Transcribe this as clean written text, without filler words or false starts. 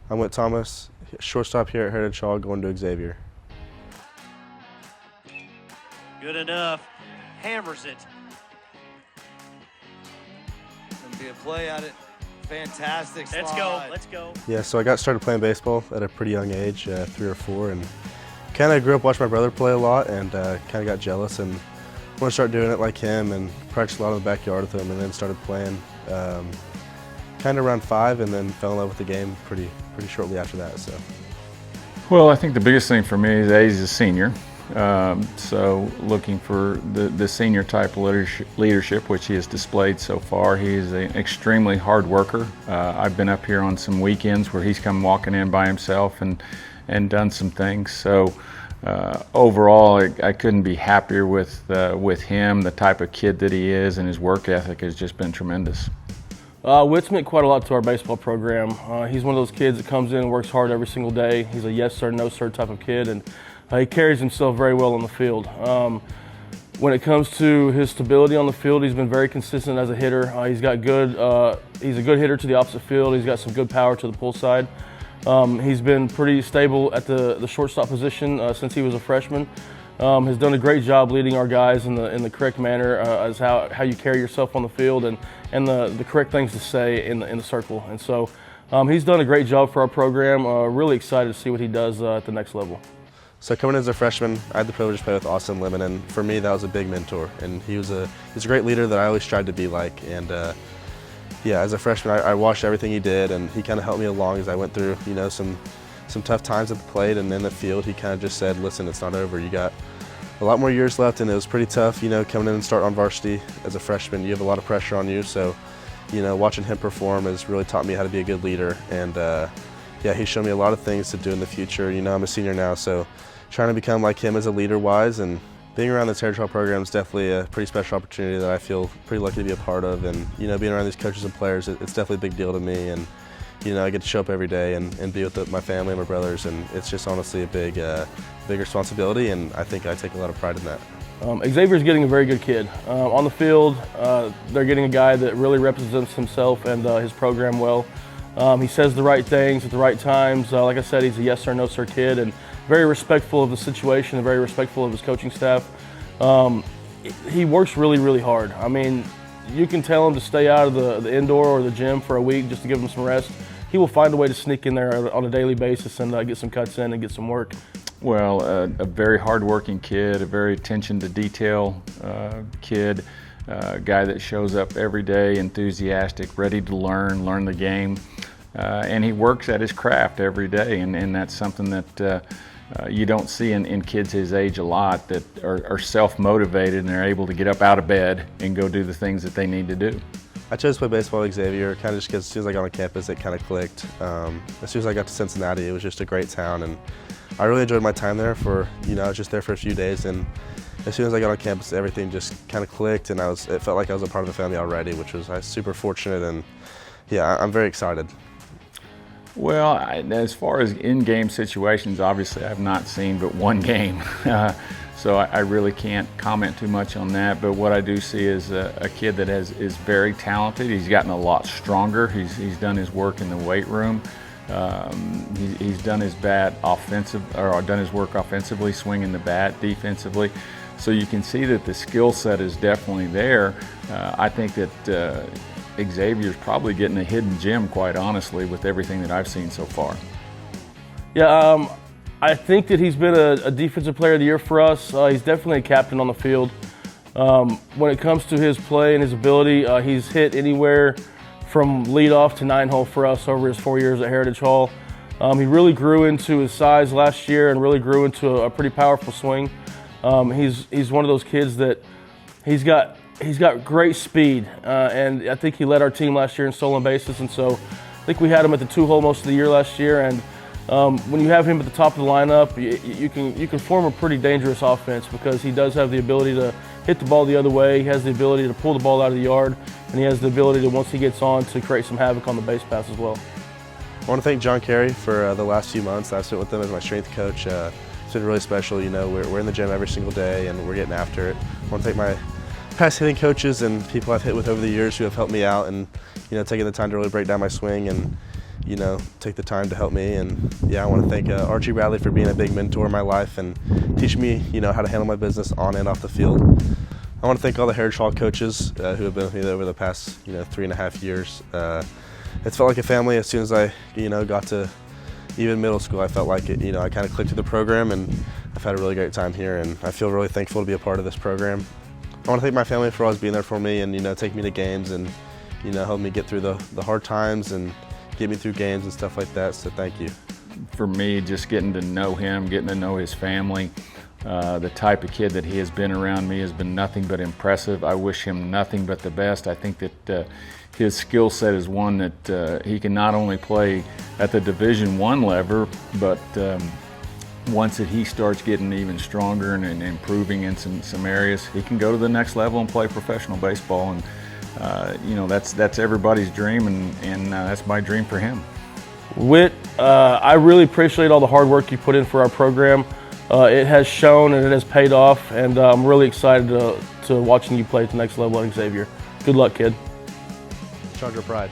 I'm Whit Thomas, shortstop here at Heritage Hall, going to Xavier. Good enough. Hammers it. Gonna be a play at it. Fantastic slide. Let's go. Let's go. Yeah, so I got started playing baseball at a pretty young age, 3 or 4, and kind of grew up watching my brother play a lot, and kind of got jealous and wanted to start doing it like him, and practiced a lot in the backyard with him, and then started playing kind of around 5, and then fell in love with the game pretty shortly after that. So. Well, I think the biggest thing for me is that he's a senior. So looking for the senior type leadership, which he has displayed so far. He is an extremely hard worker. I've been up here on some weekends where he's come walking in by himself and done some things. So overall, I couldn't be happier with him, the type of kid that he is, and his work ethic has just been tremendous. Whit's meant quite a lot to our baseball program. He's one of those kids that comes in and works hard every single day. He's a yes sir, no sir type of kid, and he carries himself very well on the field. When it comes to his stability on the field, he's been very consistent as a hitter. He's a good hitter to the opposite field. He's got some good power to the pull side. He's been pretty stable at the shortstop position since he was a freshman. Has done a great job leading our guys in the correct manner as how you carry yourself on the field and the correct things to say in the circle. And so he's done a great job for our program. Really excited to see what he does at the next level. So coming in as a freshman, I had the privilege to play with Austin Lemon, and for me that was a big mentor. And he's a great leader that I always tried to be like. And yeah, as a freshman, I watched everything he did, and he kind of helped me along as I went through, some tough times at the plate and in the field. He kind of just said, "Listen, it's not over. You got a lot more years left," and it was pretty tough, coming in and starting on varsity as a freshman. You have a lot of pressure on you, so watching him perform has really taught me how to be a good leader. And yeah, he showed me a lot of things to do in the future. I'm a senior now, so trying to become like him as a leader-wise, and being around this Heritage Hall program is definitely a pretty special opportunity that I feel pretty lucky to be a part of. And being around these coaches and players, it's definitely a big deal to me. And I get to show up every day and be with my family and my brothers, and it's just honestly a big responsibility, and I think I take a lot of pride in that. Xavier's getting a very good kid. On the field, they're getting a guy that really represents himself and his program well. He says the right things at the right times. Like I said, he's a yes sir, no sir kid, and very respectful of the situation and very respectful of his coaching staff. He works really, really hard. I mean, you can tell him to stay out of the indoor or the gym for a week just to give him some rest. He will find a way to sneak in there on a daily basis and get some cuts in and get some work. Well, a very hard-working kid, a very attention to detail kid, a guy that shows up every day, enthusiastic, ready to learn the game, and he works at his craft every day, and that's something that you don't see in kids his age a lot, that are self-motivated and they're able to get up out of bed and go do the things that they need to do. I chose to play baseball at Xavier kind of just because as soon as I got on campus, it kind of clicked. As soon as I got to Cincinnati, it was just a great town, and I really enjoyed my time there. I was just there for a few days, and as soon as I got on campus, everything just kind of clicked, and it felt like I was a part of the family already, which was super fortunate, and yeah, I'm very excited. Well, as far as in-game situations, obviously I've not seen but one game. So I really can't comment too much on that, but what I do see is a kid that is very talented. He's gotten a lot stronger. He's done his work in the weight room. He's done his done his work offensively, swinging the bat, defensively. So you can see that the skill set is definitely there. I think that Xavier's probably getting a hidden gem, quite honestly, with everything that I've seen so far. Yeah, I think that he's been a defensive player of the year for us. He's definitely a captain on the field. When it comes to his play and his ability, he's hit anywhere from leadoff to 9-hole for us over his 4 years at Heritage Hall. He really grew into his size last year and really grew into a pretty powerful swing. He's one of those kids that he's got great speed, and I think he led our team last year in stolen bases, and so I think we had him at the 2-hole most of the year last year. And when you have him at the top of the lineup, you can form a pretty dangerous offense because he does have the ability to hit the ball the other way. He has the ability to pull the ball out of the yard, and he has the ability to, once he gets on, to create some havoc on the base pass as well. I want to thank John Carey for the last few months. I've spent with him as my strength coach. It's been really special. We're in the gym every single day, and we're getting after it. I want to thank my past hitting coaches and people I've hit with over the years who have helped me out and taking the time to really break down my swing. And take the time to help me. And yeah, I want to thank Archie Bradley for being a big mentor in my life and teaching me, how to handle my business on and off the field. I want to thank all the Heritage Hall coaches who have been with me over the past, 3.5 years. It's felt like a family as soon as I, got to even middle school. I felt like it, I kind of clicked to the program, and I've had a really great time here, and I feel really thankful to be a part of this program. I want to thank my family for always being there for me and, taking me to games and, help me get through the hard times and get me through games and stuff like that, so thank you. For me, just getting to know him, getting to know his family, the type of kid that he has been around me has been nothing but impressive. I wish him nothing but the best. I think that his skill set is one that he can not only play at the Division I level, but once that he starts getting even stronger and improving in some areas, he can go to the next level and play professional baseball. And that's everybody's dream, and that's my dream for him. Whit, I really appreciate all the hard work you put in for our program. It has shown and it has paid off, and I'm really excited to watching you play at the next level at Xavier. Good luck, kid. Charger pride.